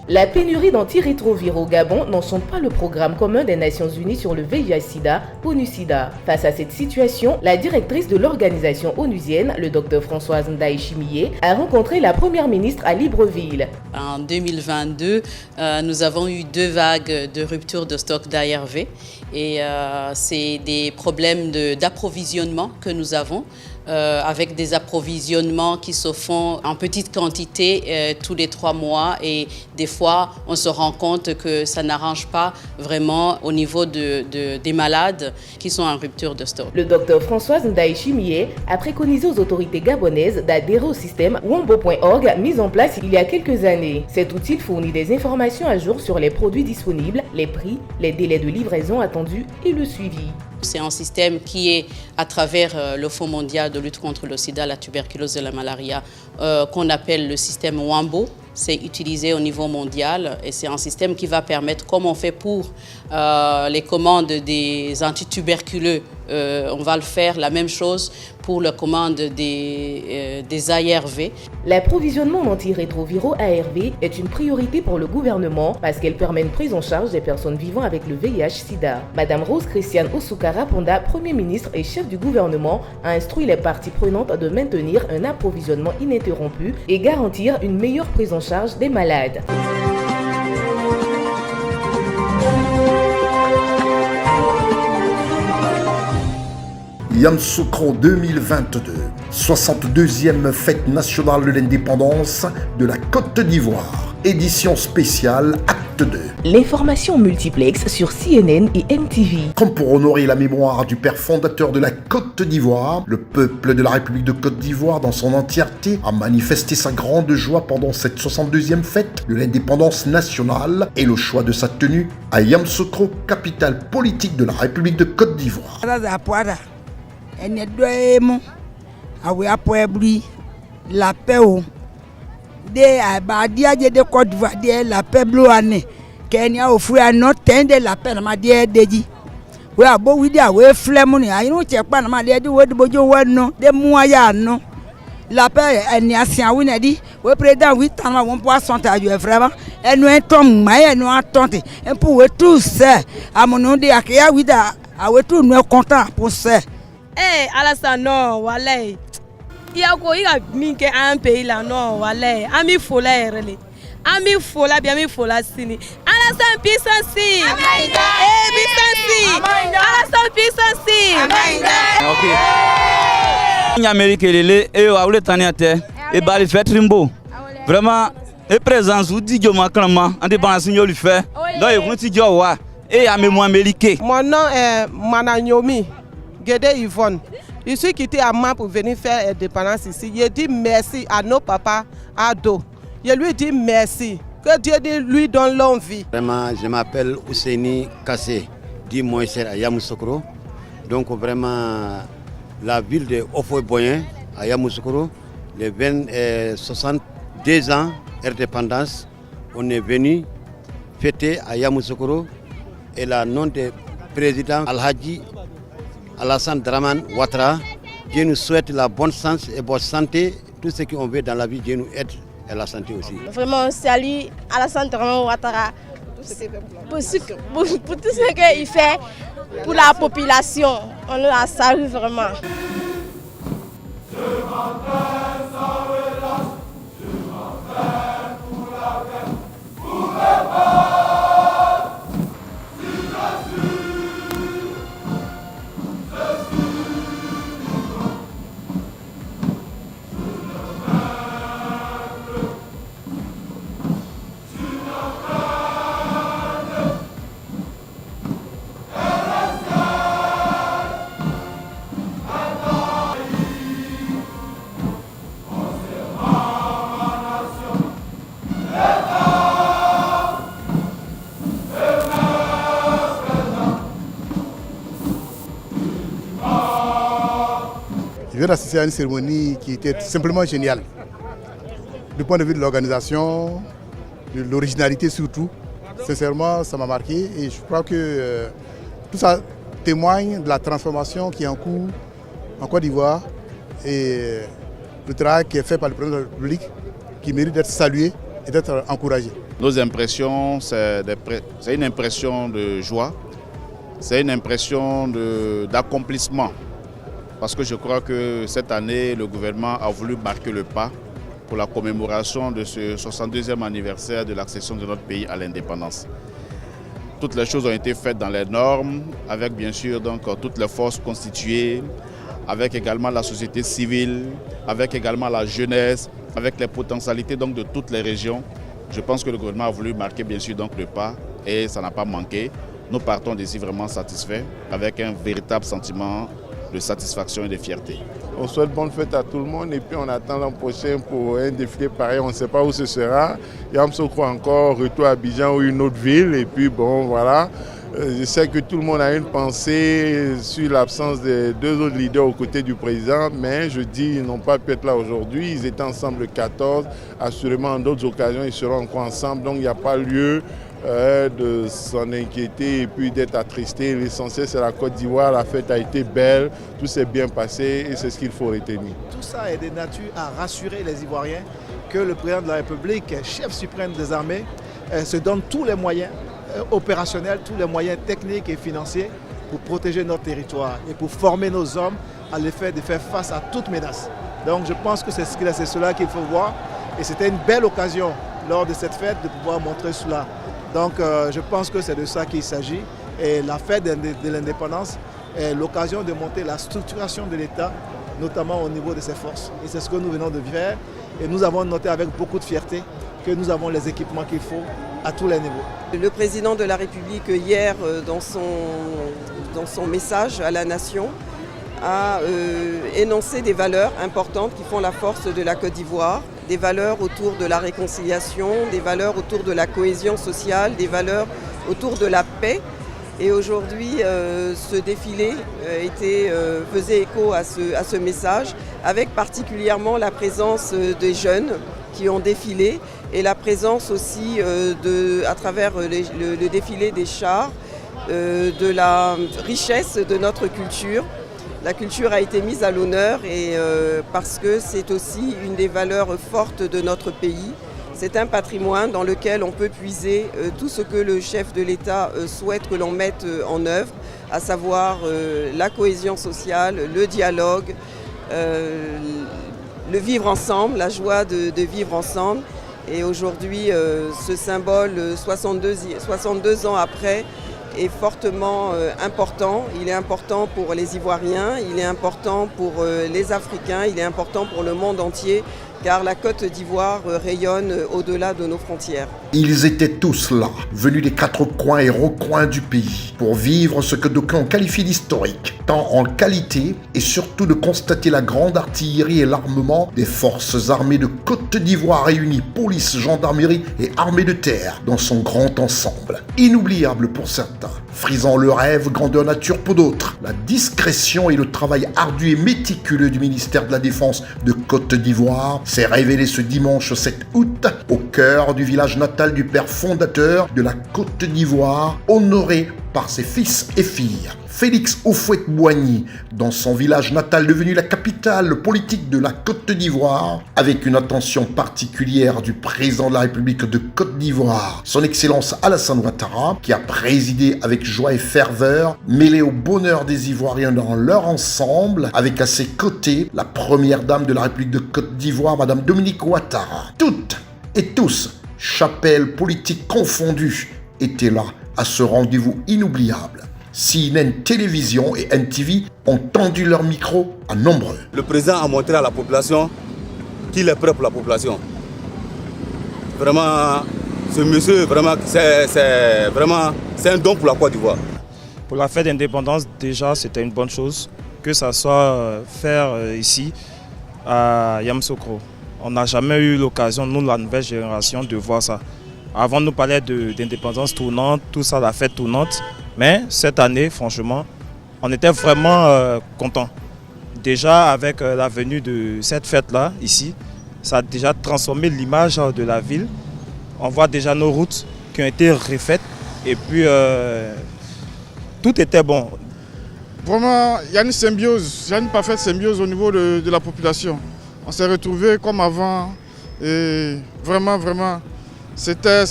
La pénurie d'antirétroviraux au Gabon n'enchante pas le programme commun des Nations Unies sur le VIH-Sida, ONU-Sida. Face à cette situation, la directrice de l'organisation onusienne, le Dr Françoise Ndaye Chimiye, a rencontré la première ministre à Libreville. En 2022, nous avons eu 2 vagues de rupture de stock d'ARV et c'est des problèmes d'approvisionnement que nous avons. Avec des approvisionnements qui se font en petite quantité tous les 3 mois et des fois on se rend compte que ça n'arrange pas vraiment au niveau des malades qui sont en rupture de stock. Le docteur Françoise Ndaye Chimiye a préconisé aux autorités gabonaises d'adhérer au système Wombo.org mis en place il y a quelques années. Cet outil fournit des informations à jour sur les produits disponibles, les prix, les délais de livraison attendus et le suivi. C'est un système qui est, à travers le Fonds mondial de lutte contre le sida, la tuberculose et la malaria, qu'on appelle le système Wombo. C'est utilisé au niveau mondial et c'est un système qui va permettre, comme on fait pour les commandes des antituberculeux, on va le faire la même chose pour la commande des ARV. L'approvisionnement d'antirétroviraux ARV est une priorité pour le gouvernement parce qu'elle permet une prise en charge des personnes vivant avec le VIH-Sida. Madame Rose Christiane Osukara Ponda, Premier ministre et chef du gouvernement, a instruit les parties prenantes de maintenir un approvisionnement ininterrompu et garantir une meilleure prise en charge des malades. Yamoussoukro 2022, 62e fête nationale de l'indépendance de la Côte d'Ivoire, édition spéciale Acte 2. L'information multiplex sur CNN et MTV. Comme pour honorer la mémoire du père fondateur de la Côte d'Ivoire, le peuple de la République de Côte d'Ivoire dans son entièreté a manifesté sa grande joie pendant cette 62e fête de l'indépendance nationale et le choix de sa tenue à Yamoussoukro, capitale politique de la République de Côte d'Ivoire. La paix de abadia de Côte d'Ivoire de la paix bloane Kenya ofua no tende la paix na de deji we abo we dia we flem ni ayinu che pa na ma de we de bojo we no de muaya no la paix eni asian we na di we président we tan ma won po asonte ajo vraiment enu entom mai enu atonte en pour we tout ça amono de akia we da awe tout no content pour ça Alassane non walay il y a quoi il a mis un pays là non voilà ami fola rele ami fola bien ami fola sini Alassane puissance Alassane puissance OK en Amérique lele et awle taniate et bali fait trimbo vraiment et présence ou dit jo makrama indépendance yo lui fait donc il continue jo wa et à mémoire américain. Mon nom est Mananyomi Guédé Yvonne. Je suis quitté à Mans pour venir faire indépendance ici. Je dis merci à nos papas ados. Je lui dis merci. Que Dieu lui donne longue vie. Vraiment, je m'appelle Ousseini Kassé, dit Moïse à Yamoussoukro. Donc vraiment, la ville de Ofoy-Boyen à Yamoussoukro, les 62 ans d'indépendance, on est venu fêter à Yamoussoukro et le nom du président Al-Hadji Alassane Draman Ouattara, Dieu nous souhaite la bonne sens et bonne santé. Tout ce qu'on veut dans la vie, Dieu nous aide et la santé aussi. Vraiment, salut Alassane Draman Ouattara pour tout ce qu'il fait pour la population. On le salue vraiment. Je viens d'assister à une cérémonie qui était simplement géniale. Du point de vue de l'organisation, de l'originalité surtout, sincèrement, ça m'a marqué et je crois que tout ça témoigne de la transformation qui est en cours en Côte d'Ivoire et le travail qui est fait par le président de la République qui mérite d'être salué et d'être encouragé. Nos impressions, c'est une impression de joie, c'est une impression d'accomplissement. Parce que je crois que cette année, le gouvernement a voulu marquer le pas pour la commémoration de ce 62e anniversaire de l'accession de notre pays à l'indépendance. Toutes les choses ont été faites dans les normes, avec bien sûr donc, toutes les forces constituées, avec également la société civile, avec également la jeunesse, avec les potentialités donc, de toutes les régions. Je pense que le gouvernement a voulu marquer bien sûr donc, le pas et ça n'a pas manqué. Nous partons d'ici vraiment satisfaits, avec un véritable sentiment de satisfaction et de fierté. On souhaite bonne fête à tout le monde et puis on attend l'an prochain pour un défilé pareil, on ne sait pas où ce sera. Yamoussoukro encore, retour à Abidjan ou une autre ville et puis bon voilà. Je sais que tout le monde a une pensée sur l'absence des deux autres leaders aux côtés du président, mais je dis ils n'ont pas pu être là aujourd'hui, ils étaient ensemble le 14, assurément en d'autres occasions ils seront encore ensemble, donc il n'y a pas lieu de s'en inquiéter et puis d'être attristé. L'essentiel c'est la Côte d'Ivoire, la fête a été belle, tout s'est bien passé et c'est ce qu'il faut retenir. Tout ça est de nature à rassurer les Ivoiriens que le président de la République, chef suprême des armées, se donne tous les moyens opérationnels, tous les moyens techniques et financiers pour protéger notre territoire et pour former nos hommes à l'effet de faire face à toute menace. Donc je pense que c'est cela qu'il faut voir et c'était une belle occasion lors de cette fête de pouvoir montrer cela. Donc je pense que c'est de ça qu'il s'agit et la fête de l'indépendance est l'occasion de monter la structuration de l'État, notamment au niveau de ses forces. Et c'est ce que nous venons de faire et nous avons noté avec beaucoup de fierté que nous avons les équipements qu'il faut à tous les niveaux. Le président de la République hier, dans son message à la nation, a énoncé des valeurs importantes qui font la force de la Côte d'Ivoire, des valeurs autour de la réconciliation, des valeurs autour de la cohésion sociale, des valeurs autour de la paix. Et aujourd'hui, ce défilé faisait écho à ce message, avec particulièrement la présence des jeunes qui ont défilé et la présence aussi, à travers le défilé des chars, de la richesse de notre culture. La culture a été mise à l'honneur et parce que c'est aussi une des valeurs fortes de notre pays. C'est un patrimoine dans lequel on peut puiser tout ce que le chef de l'État souhaite que l'on mette en œuvre, à savoir la cohésion sociale, le dialogue, le vivre ensemble, la joie de vivre ensemble. Et aujourd'hui, ce symbole, 62 ans après, est fortement important. Il est important pour les Ivoiriens, il est important pour les Africains, il est important pour le monde entier, car la Côte d'Ivoire rayonne au-delà de nos frontières. Ils étaient tous là, venus des 4 coins et recoins du pays, pour vivre ce que d'aucuns qualifient d'historique, tant en qualité et surtout de constater la grande artillerie et l'armement des forces armées de Côte d'Ivoire réunies, police, gendarmerie et armée de terre, dans son grand ensemble. Inoubliable pour certains, frisant le rêve, grandeur nature pour d'autres. La discrétion et le travail ardu et méticuleux du ministère de la Défense de Côte d'Ivoire s'est révélé ce dimanche 7 août au cœur du village natal du père fondateur de la Côte d'Ivoire, honoré par ses fils et filles. Félix Houphouët-Boigny, dans son village natal devenu la capitale politique de la Côte d'Ivoire, avec une attention particulière du président de la République de Côte d'Ivoire, son Excellence Alassane Ouattara, qui a présidé avec joie et ferveur, mêlé au bonheur des Ivoiriens dans leur ensemble, avec à ses côtés la première dame de la République de Côte d'Ivoire, Madame Dominique Ouattara. Toutes et tous, chapelles politiques confondues, étaient là à ce rendez-vous inoubliable. CNN Télévision et NTV ont tendu leur micro à nombreux. Le président a montré à la population qu'il est prêt pour la population. Vraiment, ce monsieur, vraiment, c'est un don pour la Côte d'Ivoire. Pour la fête d'indépendance, déjà, c'était une bonne chose que ça soit fait ici à Yamoussoukro. On n'a jamais eu l'occasion, nous, la nouvelle génération, de voir ça. Avant, nous parlait d'indépendance tournante, tout ça, la fête tournante. Mais cette année, franchement, on était vraiment contents. Déjà, avec la venue de cette fête-là, ici, ça a déjà transformé l'image de la ville. On voit déjà nos routes qui ont été refaites. Et puis, tout était bon. Vraiment, il y a une symbiose, il y a une parfaite symbiose au niveau de la population. On s'est retrouvés comme avant. Et vraiment, c'était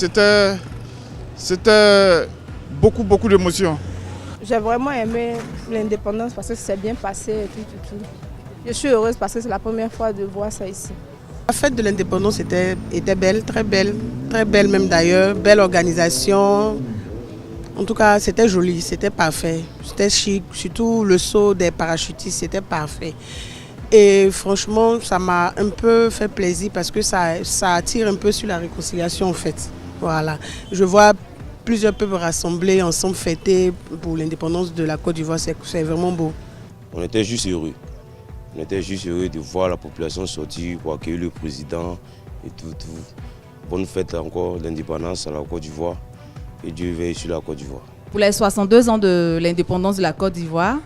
beaucoup d'émotions. J'ai vraiment aimé l'indépendance parce que c'est bien passé et tout. Je suis heureuse parce que c'est la première fois de voir ça ici. La fête de l'indépendance était belle, très belle même d'ailleurs, belle organisation. En tout cas, c'était joli, c'était parfait, c'était chic, surtout le saut des parachutistes, c'était parfait. Et franchement, ça m'a un peu fait plaisir parce que ça attire un peu sur la réconciliation en fait. Voilà, je vois plusieurs peuples rassemblés ensemble fêter pour l'indépendance de la Côte d'Ivoire, c'est vraiment beau. On était juste heureux. On était juste heureux de voir la population sortir pour accueillir le président et tout. Bonne fête encore l'indépendance à la Côte d'Ivoire et Dieu veille sur la Côte d'Ivoire. Pour les 62 ans de l'indépendance de la Côte d'Ivoire,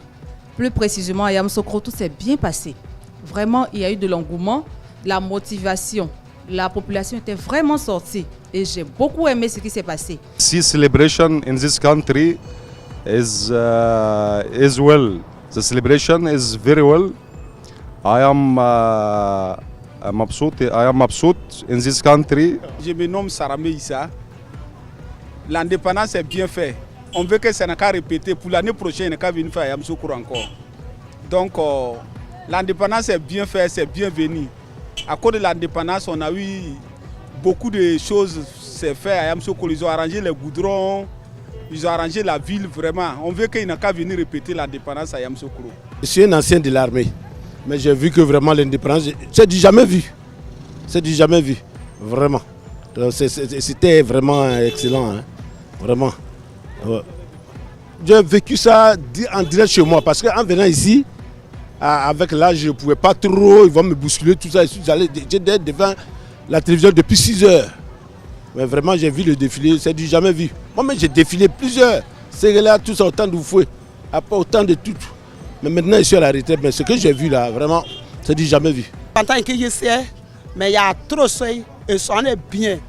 plus précisément à Yamoussoukro, tout s'est bien passé. Vraiment, il y a eu de l'engouement, de la motivation. La population était vraiment sortie et j'ai beaucoup aimé ce qui s'est passé. See celebration in this country is well. The celebration is very well. I am mabsout in this country. Je me nomme Saramé Issa. L'indépendance est bien fait. On veut que ça n'a qu'à répéter. Pour l'année prochaine, il n'a qu'à venir faire Yamoussoukro encore. Donc, l'indépendance est bien fait, c'est bienvenu. À cause de l'indépendance, on a eu beaucoup de choses fait à Yamoussoukro. Ils ont arrangé les goudrons, ils ont arrangé la ville vraiment. On veut qu'il n'a qu'à venir répéter l'indépendance à Yamoussoukro. Je suis un ancien de l'armée, mais j'ai vu que vraiment l'indépendance, c'est du jamais vu. C'est du jamais vu, vraiment. C'était vraiment excellent, hein. Vraiment. Ouais. J'ai vécu ça en direct chez moi parce qu'en venant ici, avec l'âge, je ne pouvais pas trop, ils vont me bousculer, tout ça. J'étais devant la télévision depuis 6 heures. Mais vraiment, j'ai vu le défilé, c'est du jamais vu. Moi-même, j'ai défilé plusieurs. C'est là, tout ça, autant de fouet, autant de tout. Mais maintenant, je suis à la retraite. Mais ce que j'ai vu là, vraiment, c'est du jamais vu. En tant que je sais, mais il y a trop de choses et ça en est bien.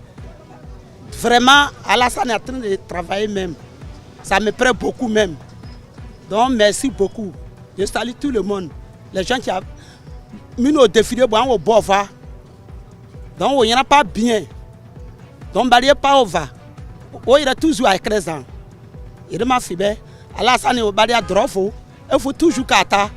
Vraiment, Alassane est en train de travailler même. Ça me plaît beaucoup même. Donc, merci beaucoup. Je salue tout le monde. Les gens qui ont mis nos défilés au Bova. Donc, il n'y en a pas bien. Donc, il n'y a pas au va. Il est toujours avec les gens. Il m'a fait bien. Alassane est à Drofo. Il faut toujours qu'attendre.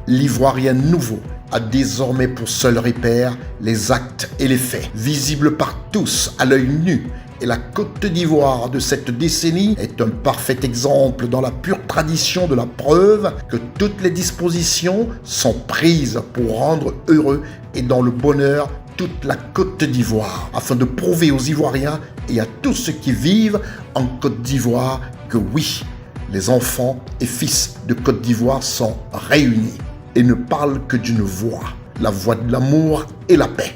L'Ivoirien nouveau a désormais pour seul repère les actes et les faits, visibles par tous à l'œil nu. Et la Côte d'Ivoire de cette décennie est un parfait exemple dans la pure tradition de la preuve que toutes les dispositions sont prises pour rendre heureux et dans le bonheur toute la Côte d'Ivoire, afin de prouver aux Ivoiriens et à tous ceux qui vivent en Côte d'Ivoire que oui, les enfants et fils de Côte d'Ivoire sont réunis et ne parlent que d'une voix, la voix de l'amour et la paix.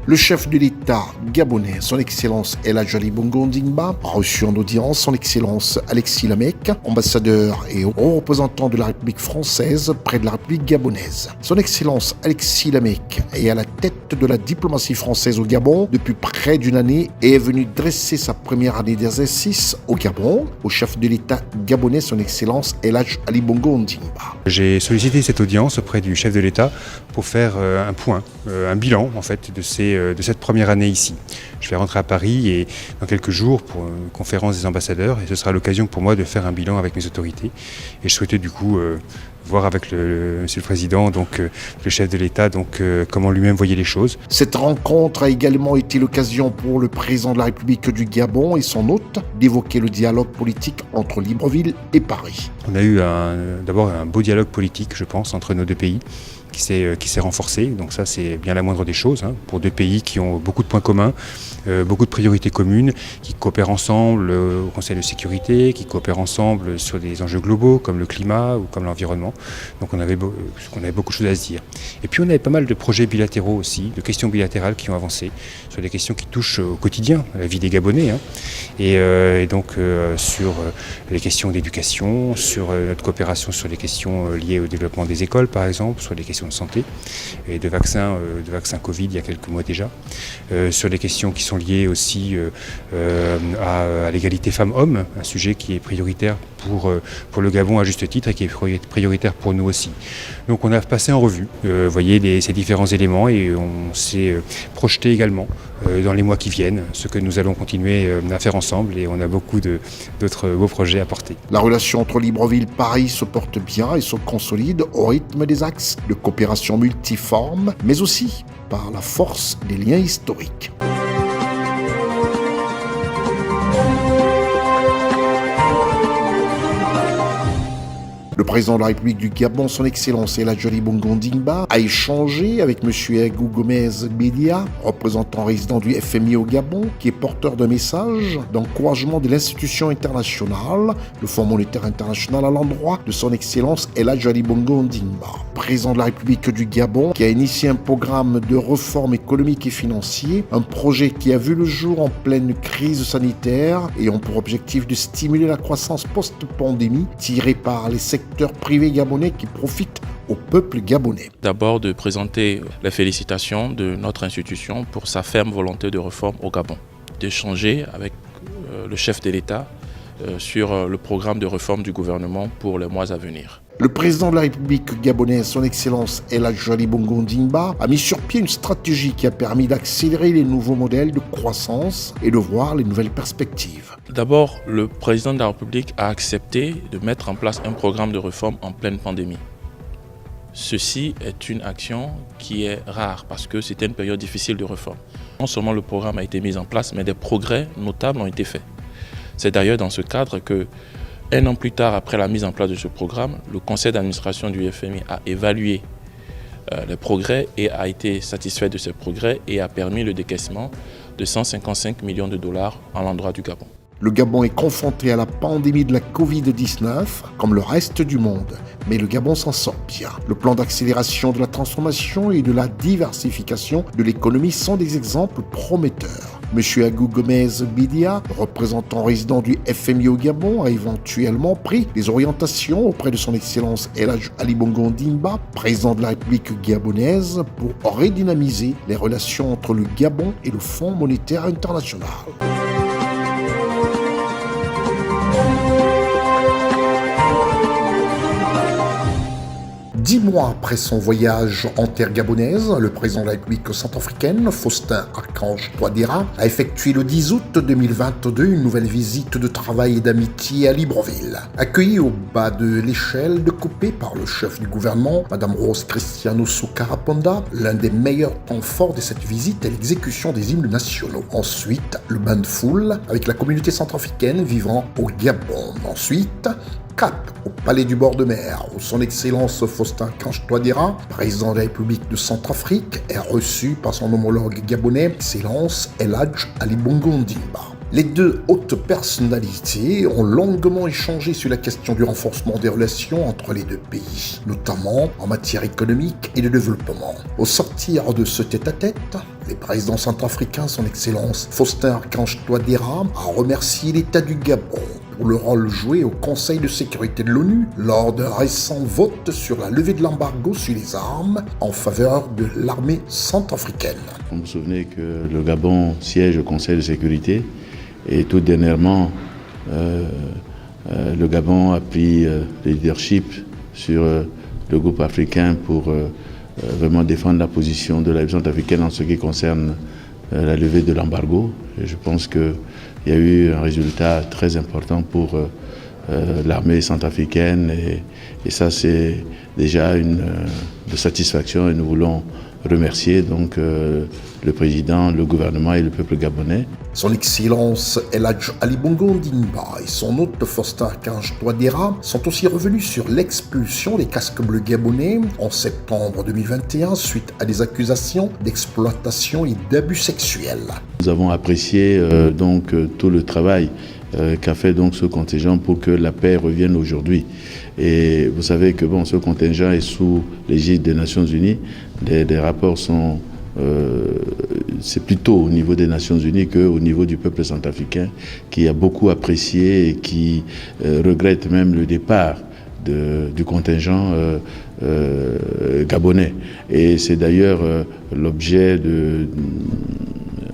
Le chef de l'État gabonais, son Excellence El Hadji Bongo Ondimba, a reçu en audience son Excellence Alexis Lamec, ambassadeur et haut représentant de la République française près de la République gabonaise. Son Excellence Alexis Lamec est à la tête de la diplomatie française au Gabon depuis près d'une année et est venu dresser sa première année d'exercice au Gabon au chef de l'État gabonais, son Excellence El Hadji Bongo Ondimba. J'ai sollicité cette audience auprès du chef de l'État pour faire un point, un bilan en fait de cette première année ici. Je vais rentrer à Paris et dans quelques jours pour une conférence des ambassadeurs et ce sera l'occasion pour moi de faire un bilan avec mes autorités. Et je souhaitais du coup voir avec Monsieur le Président, donc le chef de l'État, comment lui-même voyait les choses. Cette rencontre a également été l'occasion pour le président de la République du Gabon et son hôte d'évoquer le dialogue politique entre Libreville et Paris. On a eu d'abord un beau dialogue politique, je pense, entre nos deux pays, qui s'est renforcé, donc ça c'est bien la moindre des choses, hein, pour deux pays qui ont beaucoup de points communs, beaucoup de priorités communes, qui coopèrent ensemble au Conseil de sécurité, qui coopèrent ensemble sur des enjeux globaux comme le climat ou comme l'environnement. Donc on avait beaucoup de choses à se dire. Et puis on avait pas mal de projets bilatéraux aussi, de questions bilatérales qui ont avancé, sur des questions qui touchent au quotidien, à la vie des Gabonais, hein, et donc sur les questions d'éducation, sur notre coopération sur les questions liées au développement des écoles par exemple, sur les questions de santé et de vaccins Covid il y a quelques mois déjà, sur les questions qui sont liées aussi à l'égalité femmes-hommes, un sujet qui est prioritaire pour le Gabon à juste titre et qui est prioritaire pour nous aussi. Donc on a passé en revue, voyez, ces différents éléments et on s'est projeté également dans les mois qui viennent, ce que nous allons continuer à faire ensemble et on a beaucoup d'autres beaux projets à porter. La relation entre Libreville et Paris se porte bien et se consolide au rythme des axes de coopération multiforme, mais aussi par la force des liens historiques. Le président de la République du Gabon, son Excellence El Hadji Bongo Ondimba, a échangé avec M. Egou Gomez Bedia, représentant résident du FMI au Gabon, qui est porteur d'un message d'encouragement de l'institution internationale, le Fonds monétaire international, à l'endroit de son Excellence El Hadji Bongo Ondimba. Président de la République du Gabon, qui a initié un programme de réforme économique et financier, un projet qui a vu le jour en pleine crise sanitaire, ayant pour objectif de stimuler la croissance post-pandémie tirée par les secteurs privés gabonais qui profitent au peuple gabonais. D'abord de présenter les félicitations de notre institution pour sa ferme volonté de réforme au Gabon, d'échanger avec le chef de l'État sur le programme de réforme du gouvernement pour les mois à venir. Le président de la République gabonaise, son Excellence El Hadji Bongo Ondimba, a mis sur pied une stratégie qui a permis d'accélérer les nouveaux modèles de croissance et de voir les nouvelles perspectives. D'abord, le président de la République a accepté de mettre en place un programme de réforme en pleine pandémie. Ceci est une action qui est rare parce que c'était une période difficile de réforme. Non seulement le programme a été mis en place, mais des progrès notables ont été faits. C'est d'ailleurs dans ce cadre que 1 an plus tard, après la mise en place de ce programme, le conseil d'administration du FMI a évalué les progrès et a été satisfait de ces progrès et a permis le décaissement de 155 millions de dollars à l'endroit du Gabon. Le Gabon est confronté à la pandémie de la Covid-19 comme le reste du monde, mais le Gabon s'en sort bien. Le plan d'accélération de la transformation et de la diversification de l'économie sont des exemples prometteurs. M. Agou Gomez Bidia, représentant résident du FMI au Gabon, a éventuellement pris les orientations auprès de son Excellence El Hadj Ali Bongo Ondimba, président de la République gabonaise, pour redynamiser les relations entre le Gabon et le Fonds monétaire international. 10 mois après son voyage en terre gabonaise, le président de la République centrafricaine, Faustin Archange Touadéra, a effectué le 10 août 2022 une nouvelle visite de travail et d'amitié à Libreville. Accueilli au bas de l'échelle de coupé par le chef du gouvernement, Mme Rose Cristiano Soukaraponda, l'un des meilleurs temps forts de cette visite est l'exécution des hymnes nationaux. Ensuite, le bain de foule avec la communauté centrafricaine vivant au Gabon. Ensuite, cap au palais du bord de mer, où son Excellence Faustin Archange Touadéra, président de la République de Centrafrique, est reçu par son homologue gabonais, Excellence El Hadj Ali Bongo Ondimba. Les deux hautes personnalités ont longuement échangé sur la question du renforcement des relations entre les deux pays, notamment en matière économique et de développement. Au sortir de ce tête-à-tête, le président centrafricain, son Excellence Faustin Archange Touadéra, a remercié l'État du Gabon pour le rôle joué au Conseil de sécurité de l'ONU lors d'un récent vote sur la levée de l'embargo sur les armes en faveur de l'armée centrafricaine. Vous vous souvenez que le Gabon siège au Conseil de sécurité et tout dernièrement, le Gabon a pris le leadership sur le groupe africain pour vraiment défendre la position de la République centrafricaine en ce qui concerne la levée de l'embargo. Et je pense qu'il y a eu un résultat très important pour l'armée centrafricaine et ça c'est déjà une satisfaction et nous voulons remercier donc le président, le gouvernement et le peuple gabonais. Son Excellence El Hadj Ali Bongo Ondimba et son hôte Faustin Archange Touadéra sont aussi revenus sur l'expulsion des casques bleus gabonais en septembre 2021 suite à des accusations d'exploitation et d'abus sexuels. Nous avons apprécié donc tout le travail qu'a fait donc ce contingent pour que la paix revienne aujourd'hui. Et vous savez que bon, ce contingent est sous l'égide des Nations Unies. Les rapports sont c'est plutôt au niveau des Nations Unies qu'au niveau du peuple centrafricain qui a beaucoup apprécié et qui regrette même le départ du contingent gabonais. Et c'est d'ailleurs l'objet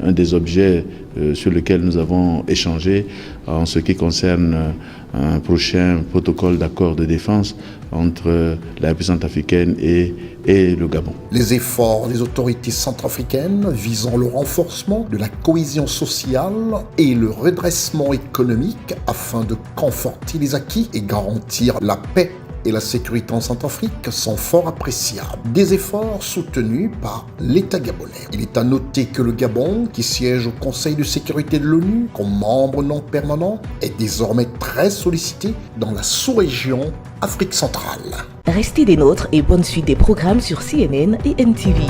un des objets sur lequel nous avons échangé en ce qui concerne un prochain protocole d'accord de défense entre la République centrafricaine et le Gabon. Les efforts des autorités centrafricaines visant le renforcement de la cohésion sociale et le redressement économique afin de conforter les acquis et garantir la paix et la sécurité en Centrafrique sont fort appréciables. Des efforts soutenus par l'État gabonais. Il est à noter que le Gabon, qui siège au Conseil de sécurité de l'ONU comme membre non permanent, est désormais très sollicité dans la sous-région Afrique centrale. Restez des nôtres et bonne suite des programmes sur CNN et NTV.